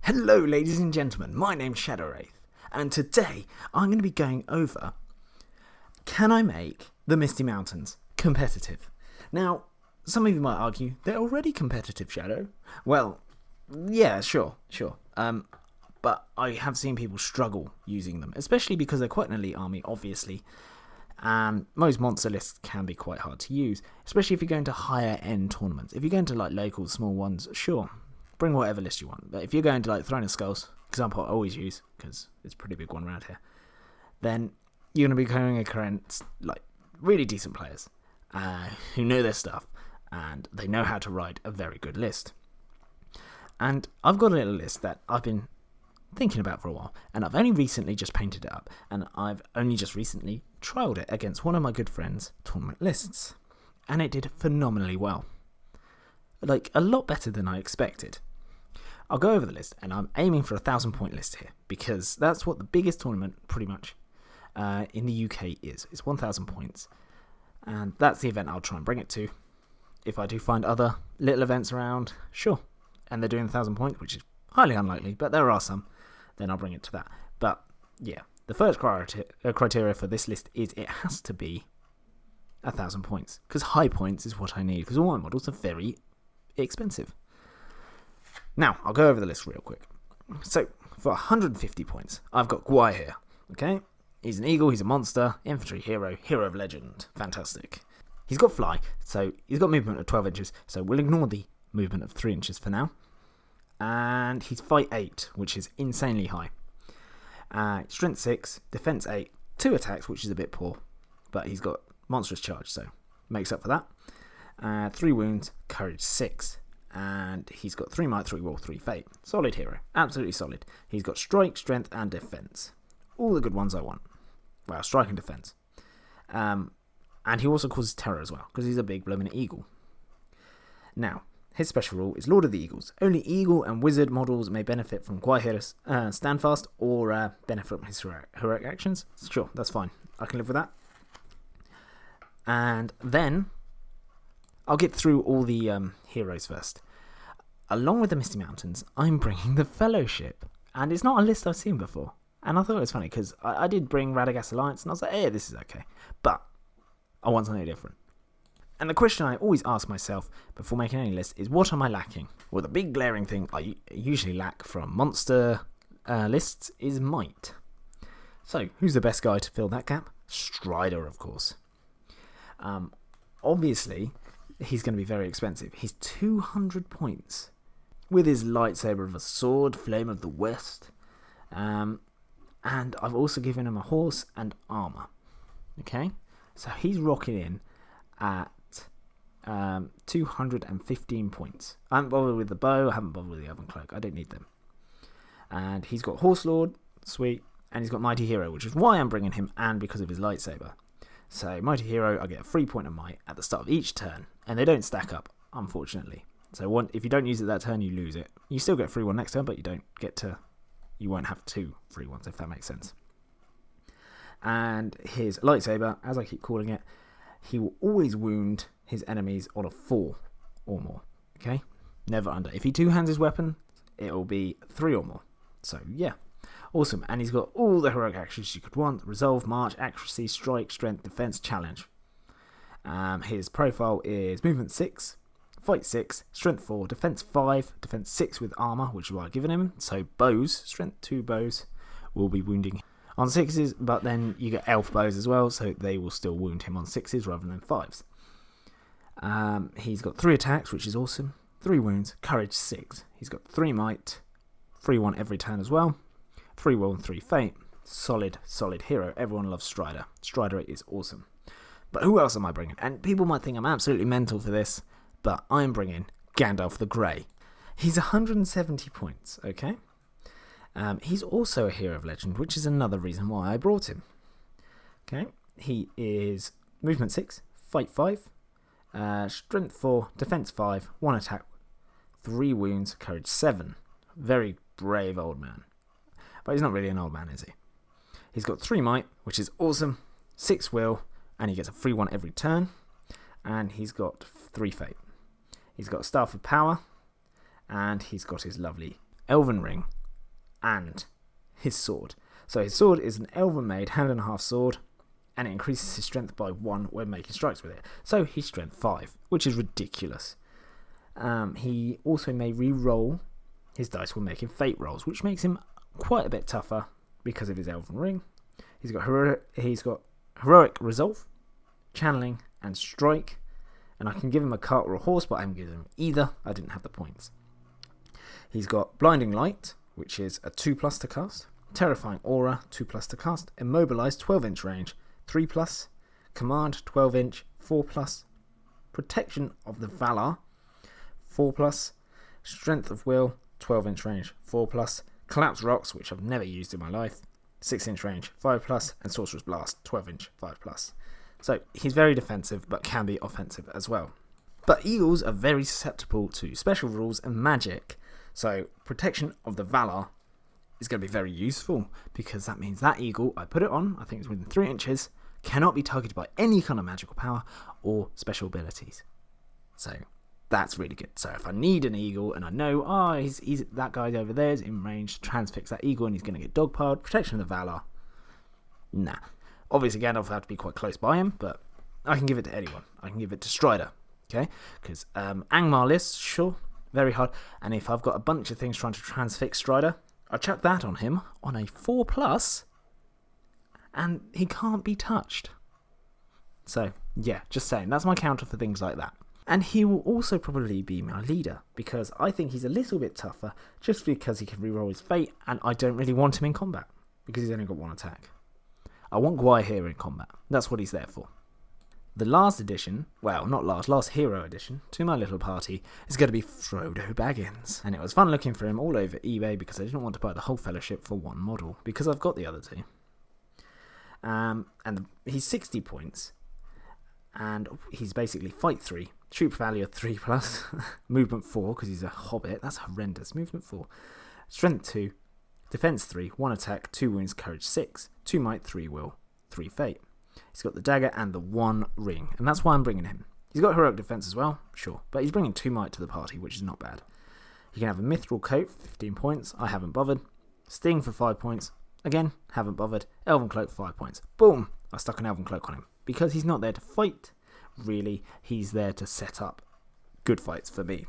Hello ladies and gentlemen, my name's Wraith, and today I'm going to be going over, can I make the Misty Mountains competitive? Now, some of you might argue, they're already competitive, Shadow. Well, yeah, sure. But I have seen people struggle using them, especially because they're quite an elite army, obviously, and most monster lists can be quite hard to use, especially if you're going to higher end tournaments. If you're going to like local small ones, sure, bring whatever list you want. But if you're going to like Throne of Skulls, example I always use because it's a pretty big one around here, then you're going to be going against like really decent players who know their stuff and they know how to write a very good list. And I've got a little list that I've been thinking about for a while, and I've only recently just painted it up, and I've only just recently trialled it against one of my good friends' tournament lists, and it did phenomenally well. Like, a lot better than I expected. I'll go over the list, and I'm aiming for a 1,000-point list here, because that's what the biggest tournament, pretty much, in the UK is. It's 1,000 points, and that's the event I'll try and bring it to. If I do find other little events around, sure, and they're doing 1,000 points, which is highly unlikely, but there are some, then I'll bring it to that. But, yeah, the first criteria for this list is it has to be 1,000 points, because high points is what I need, because all my models are very expensive. Now, I'll go over the list real quick. So, for 150 points, I've got Gwai here, okay? He's an eagle, he's a monster, infantry hero, hero of legend, fantastic. He's got fly, so he's got movement of 12 inches, so we'll ignore the movement of 3 inches for now. And he's fight 8, which is insanely high. Strength 6, defense 8, 2 attacks, which is a bit poor, but he's got monstrous charge, so makes up for that. 3 wounds, courage 6, and he's got 3 might, 3 will, 3 fate. Solid hero, absolutely solid. He's got strike, strength, and defense. All the good ones I want. Well, strike and defense. And he also causes terror as well, because he's a big blooming eagle. Now, his special rule is Lord of the Eagles. Only eagle and wizard models may benefit from Gwai Hero's standfast or benefit from his heroic actions. Sure, that's fine. I can live with that. And then I'll get through all the heroes first. Along with the Misty Mountains, I'm bringing the Fellowship. And it's not a list I've seen before. And I thought it was funny because I did bring Radagast Alliance and I was like, hey, this is okay. But I want something different. And the question I always ask myself before making any list is, what am I lacking? Well, the big glaring thing I usually lack from monster lists is might. So, who's the best guy to fill that gap? Strider, of course. Obviously, he's going to be very expensive. He's 200 points. With his lightsaber of a sword, Flame of the West. And I've also given him a horse and armor. Okay? So he's rocking in at 215 points. I haven't bothered with the bow, I haven't bothered with the oven cloak. I don't need them. And he's got Horse Lord, sweet, and he's got Mighty Hero, which is why I'm bringing him and because of his lightsaber. So Mighty Hero, I get a 3 point of might at the start of each turn, and they don't stack up, unfortunately. So if you don't use it that turn, you lose it. You still get 3-1 next turn, but you won't have 2 free ones, if that makes sense. And his lightsaber, as I keep calling it, he will always wound his enemies on a 4 or more. Okay? Never under. If he two-hands his weapon, it will be 3 or more. So, yeah. Awesome. And he's got all the heroic actions you could want. Resolve, march, accuracy, strike, strength, defense, challenge. His profile is movement 6, fight 6, strength 4, defense 5, defense 6 with armor, which is what I've given him. So, bows, strength 2 bows, will be wounding on 6s, but then you get elf bows as well, so they will still wound him on 6s rather than 5s. He's got 3 attacks, which is awesome. 3 wounds, courage 6. He's got 3 might, 3-1 every turn as well. 3 will and 3 fate. Solid hero. Everyone loves Strider. Strider is awesome. But who else am I bringing? And people might think I'm absolutely mental for this, but I'm bringing Gandalf the Grey. He's 170 points, okay? He's also a hero of legend, which is another reason why I brought him. Okay, he is movement 6, fight 5, strength 4, defense 5, 1 attack, 3 wounds, courage 7. Very brave old man. But he's not really an old man, is he? He's got 3 might, which is awesome, 6 will, and he gets a free 1 every turn. And he's got 3 fate. He's got Staff of Power, and he's got his lovely Elven Ring, and his sword. So his sword is an elven made hand and a half sword, and it increases his strength by 1 when making strikes with it. So he's strength 5, which is ridiculous. He also may re-roll his dice when making fate rolls, which makes him quite a bit tougher because of his elven ring. He's got heroic resolve, channeling, and strike. And I can give him a cart or a horse, but I haven't given him either. I didn't have the points. He's got blinding light, which is a 2+ to cast. Terrifying aura, 2+ to cast. Immobilize, 12-inch range, 3+. Command, 12-inch, 4+. Protection of the Valor, 4+. Strength of Will, 12-inch range, 4+. Collapse Rocks, which I've never used in my life, 6-inch range, 5+. And Sorcerer's Blast, 12-inch, 5+. So he's very defensive, but can be offensive as well. But eagles are very susceptible to special rules and magic. So Protection of the Valor is going to be very useful, because that means that eagle, I put it on, I think it's within 3 inches, cannot be targeted by any kind of magical power or special abilities. So that's really good. So if I need an eagle and I know, he's that guy over there is in range to transfix that eagle and he's going to get dogpiled, Protection of the Valor, nah. Obviously Gandalf will have to be quite close by him, but I can give it to anyone. I can give it to Strider, okay? Because Angmar list, sure, very hard. And if I've got a bunch of things trying to transfix Strider, I chuck that on him on a 4+, and he can't be touched. So, yeah, just saying. That's my counter for things like that. And he will also probably be my leader, because I think he's a little bit tougher, just because he can reroll his fate, and I don't really want him in combat, because he's only got 1 attack. I want Gwai here in combat. That's what he's there for. The last addition, well, not last hero addition to my little party is going to be Frodo Baggins. And it was fun looking for him all over eBay because I didn't want to buy the whole Fellowship for 1 model because I've got the other 2. And he's 60 points. And he's basically fight 3, troop value of 3+, movement 4 because he's a hobbit. That's horrendous. Movement 4, strength 2, defense 3, 1 attack, 2 wounds, courage 6, 2 might, 3 will, 3 fate. He's got the dagger and the 1 ring, and that's why I'm bringing him. He's got heroic defense as well, sure, but he's bringing 2 might to the party, which is not bad. He can have a mithril coat for 15 points, I haven't bothered. Sting for 5 points, again, haven't bothered. Elven cloak for 5 points, boom, I stuck an elven cloak on him. Because he's not there to fight, really, he's there to set up good fights for me.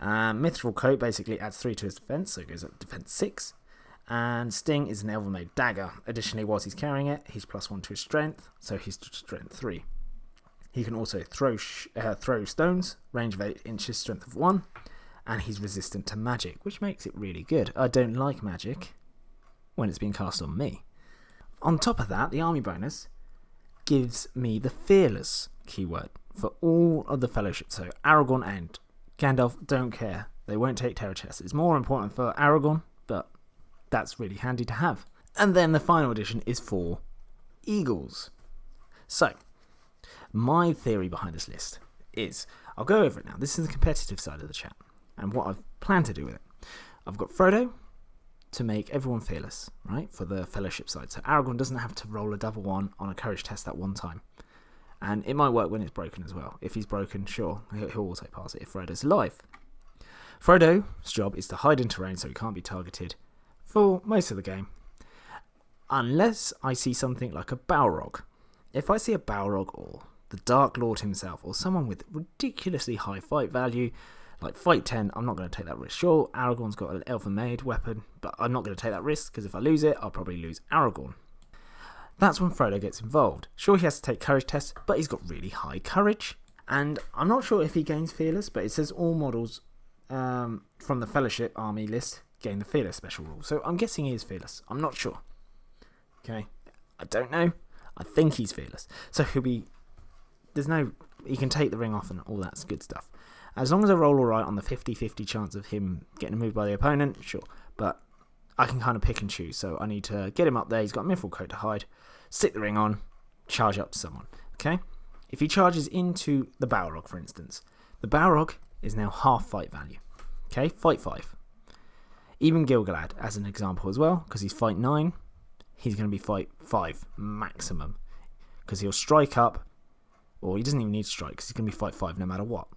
Mithril coat basically adds 3 to his defense, so it goes up to defense 6. And Sting is an elven made dagger. Additionally, whilst he's carrying it, he's +1 to his strength, so he's strength 3. He can also throw stones, range of 8 inches, strength of 1, and he's resistant to magic, which makes it really good. I don't like magic when it's being cast on me. On top of that, the army bonus gives me the fearless keyword for all of the Fellowship. So Aragorn and Gandalf don't care. They won't take terror chests. It's more important for Aragorn, but that's really handy to have. And then the final edition is for eagles. So, my theory behind this list is, I'll go over it now. This is the competitive side of the chat, and what I've planned to do with it. I've got Frodo to make everyone fearless, right, for the Fellowship side. So Aragorn doesn't have to roll a double 1 on a courage test that one time. And it might work when it's broken as well. If he's broken, sure, he'll also pass it if Frodo's alive. Frodo's job is to hide in terrain so he can't be targeted for most of the game, unless I see something like a Balrog. If I see a Balrog or the Dark Lord himself or someone with ridiculously high fight value, like fight 10, I'm not going to take that risk. Sure, Aragorn's got an elven made weapon, but I'm not going to take that risk because if I lose it, I'll probably lose Aragorn. That's when Frodo gets involved. Sure, he has to take courage tests, but he's got really high courage. And I'm not sure if he gains fearless, but it says all models from the Fellowship army list gain the fearless special rule. So I'm guessing he is fearless. I'm not sure. Okay, I don't know. I think he's fearless. So he can take the ring off and all that good stuff. As long as I roll alright on the 50-50 chance of him getting moved by the opponent, sure. But I can kind of pick and choose. So I need to get him up there. He's got a mithril coat to hide. Stick the ring on. Charge up to someone. Okay? If he charges into the Balrog, for instance, the Balrog is now half fight value. Okay? Fight 5. Even Gil-galad, as an example as well, because he's fight 9, he's going to be fight 5 maximum. Because he'll strike up, or he doesn't even need to strike, because he's going to be fight 5 no matter what.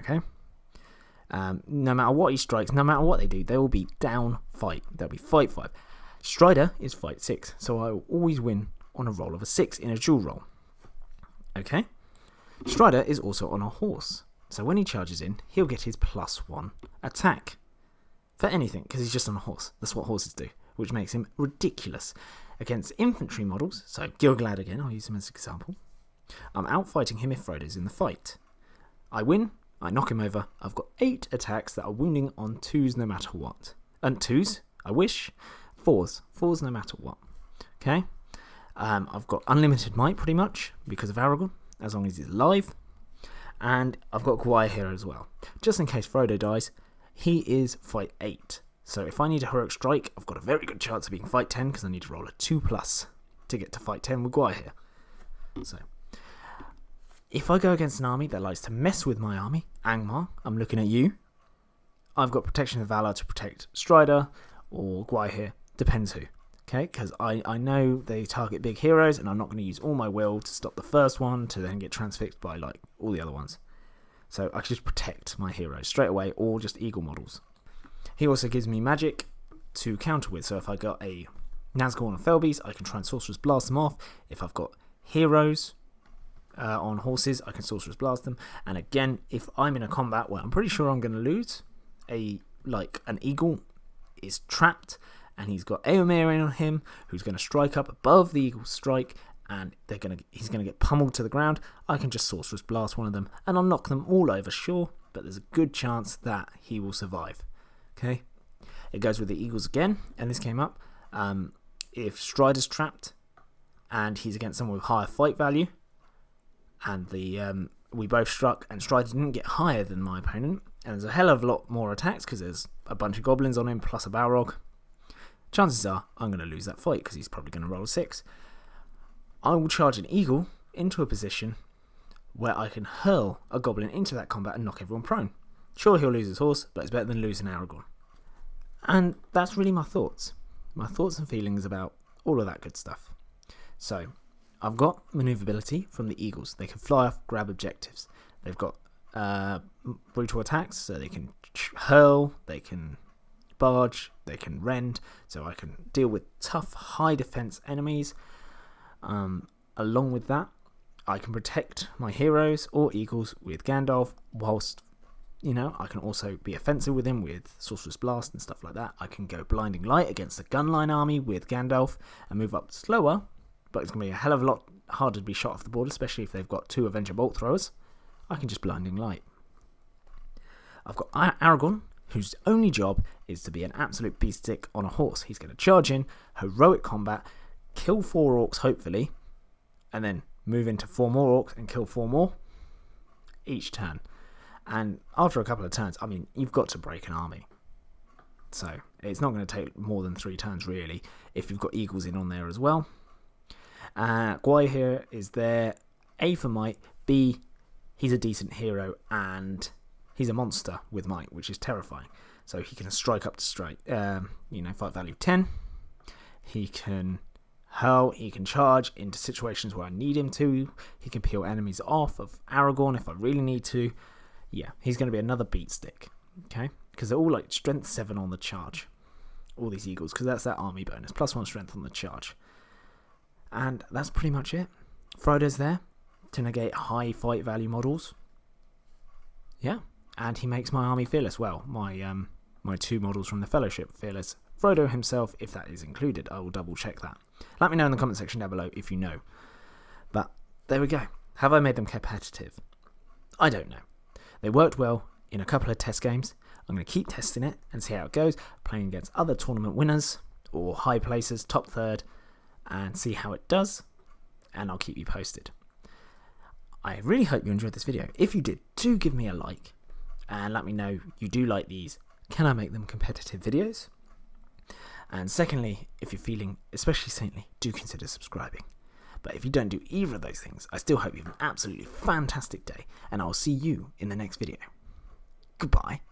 Okay? No matter what he strikes, no matter what they do, they will be down fight. They'll be fight 5. Strider is fight 6, so I will always win on a roll of a 6 in a duel roll. Okay? Strider is also on a horse, so when he charges in, he'll get his +1 attack for anything, because he's just on a horse. That's what horses do, which makes him ridiculous. Against infantry models, so Gil-galad again, I'll use him as an example, I'm outfighting him if Frodo's in the fight. I win, I knock him over, I've got 8 attacks that are wounding on 2s no matter what. And 2s, I wish, 4s no matter what. Okay? I've got unlimited might pretty much, because of Aragorn, as long as he's alive. And I've got Gwai here as well. Just in case Frodo dies, he is fight 8. So if I need a heroic strike, I've got a very good chance of being fight 10, because I need to roll a 2+ to get to fight 10 with Gwai here. So, if I go against an army that likes to mess with my army, Angmar, I'm looking at you. I've got Protection of Valor to protect Strider, or Gwai here, depends who. Okay, because I know they target big heroes, and I'm not going to use all my will to stop the first one to then get transfixed by like all the other ones. So I can just protect my heroes straight away, or just eagle models. He also gives me magic to counter with, so if I got a Nazgul and Felbeast, I can try and Sorcerer's Blast them off. If I've got heroes on horses, I can Sorcerer's Blast them. And again, if I'm in a combat where I'm pretty sure I'm going to lose, an eagle is trapped, and he's got Eomer on him, who's going to strike up above the eagle's strike, and he's going to get pummeled to the ground. I can just Sorcerer's Blast one of them, and I'll knock them all over, sure, but there's a good chance that he will survive. Okay, it goes with the eagles again, and this came up. If Strider's trapped, and he's against someone with higher fight value, and we both struck, and Strider didn't get higher than my opponent, and there's a hell of a lot more attacks because there's a bunch of goblins on him plus a Balrog, chances are I'm going to lose that fight because he's probably going to roll a 6. I will charge an eagle into a position where I can hurl a goblin into that combat and knock everyone prone. Sure, he'll lose his horse, but it's better than losing Aragorn. And that's really my thoughts and feelings about all of that good stuff. So, I've got maneuverability from the eagles. They can fly off, grab objectives. They've got brutal attacks, so they can hurl, they can barge, they can rend, so I can deal with tough, high defense enemies. Along with that, I can protect my heroes or eagles with Gandalf, whilst, I can also be offensive with him with Sorcerer's Blast and stuff like that. I can go Blinding Light against a gunline army with Gandalf and move up slower, but it's going to be a hell of a lot harder to be shot off the board, especially if they've got 2 Avenger Bolt throwers. I can just Blinding Light. I've got Aragorn, whose only job is to be an absolute beast stick on a horse. He's going to charge in, heroic combat, kill 4 orcs hopefully, and then move into 4 more orcs and kill 4 more each turn. And after a couple of turns, you've got to break an army. So it's not going to take more than 3 turns really, if you've got eagles in on there as well. Gwai here is there, A for might, B, he's a decent hero, and he's a monster with might, which is terrifying. So he can strike up to fight value 10. He can hurl, he can charge into situations where I need him to. He can peel enemies off of Aragorn if I really need to. Yeah, he's going to be another beat stick, okay? Because they're all like strength 7 on the charge. All these eagles, because that's that army bonus. +1 strength on the charge. And that's pretty much it. Frodo's there to negate high fight value models. Yeah, and he makes my army fearless. Well, my 2 models from the Fellowship fearless. Frodo himself, if that is included, I will double check that. Let me know in the comment section down below if you know. But there we go. Have I made them competitive? I don't know. They worked well in a couple of test games. I'm going to keep testing it and see how it goes, playing against other tournament winners or high placers, top 3rd, and see how it does, and I'll keep you posted. I really hope you enjoyed this video. If you did, do give me a like and let me know you do like these. Can I make them competitive videos? And secondly, if you're feeling especially saintly, do consider subscribing. But if you don't do either of those things, I still hope you have an absolutely fantastic day, and I'll see you in the next video. Goodbye.